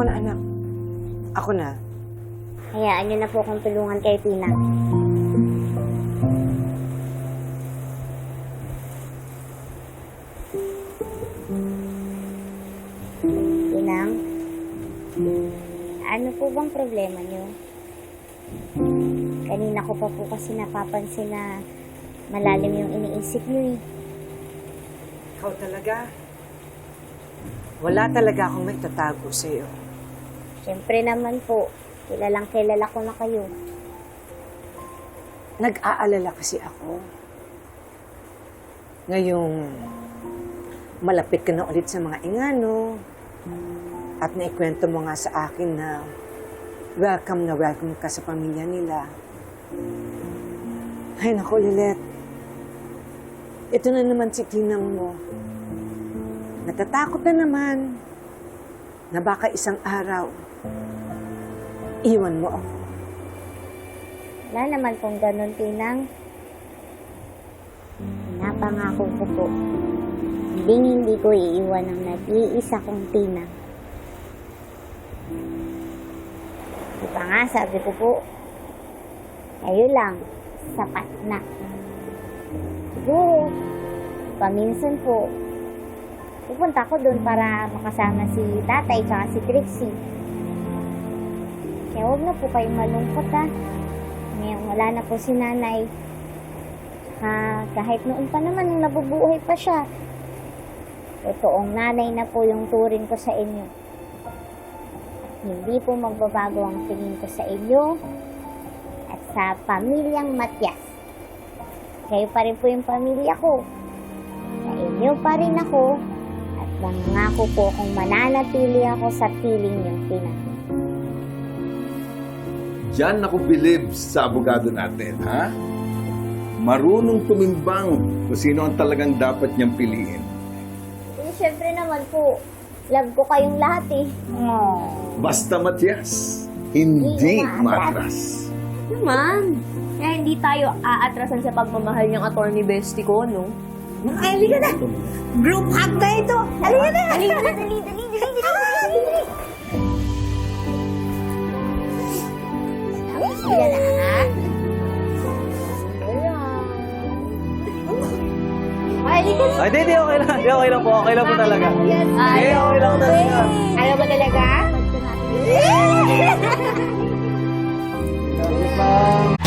Ako na, anak. Ako na. Hayaan niyo na po akong tulungan kay Tina. Tinang, ano po bang problema niyo? Kanina ko pa po kasi napapansin na malalim yung iniisip niyo eh. Ikaw talaga. Wala talaga akong may tatago sa'yo. Siyempre naman po, kilalang kilala ko na kayo. Nag-aalala kasi ako. Ngayong malapit ka na ulit sa mga ingano at naikwento mo nga sa akin na welcome ka sa pamilya nila. Ay, naku, Lilet. Ito na naman si Tinang mo. Natatakot na naman na baka isang araw iwan mo ako. Wala naman kung ganun, Tinang. Napangako ko po. Hindi ko iiwan ang nag-iisa kong Tinang. Di pa nga, sabi ko po, kayo lang, sapat na. Siguro, paminsan po, pupunta ko doon para makasama si tatay at si Trixie. Kaya huwag na po kayong malungkot ha. Ngayon wala na po si nanay. Kahit noon pa naman nung nabubuhay pa siya, totoong nanay na po yung turing ko sa inyo. Hindi po magbabago ang tingin ko sa inyo at sa pamilyang Matias. Kayo pa rin po yung pamilya ko. Sa inyo pa rin ako at nangako po kung mananatili ako sa piling niyo, Tina. Diyan ako believe sa abogado natin, ha? Marunong tumimbang kung sino ang talagang dapat niyang piliin. Eh, syempre naman po, love ko kayong lahat eh. Basta Matias, hindi matras. Naman. Kaya hindi tayo aatrasan sa pagmamahal ng attorney bestie ko, no? Halika na! Group hug na ito! Halika na! Halika na! Dali! Halika na, ha? Halika na! Ay, di, okay lang. Di, okay lang po. Okay lang po talaga. Di, okay lang talaga. Ayaw ba talaga? Sabi pa.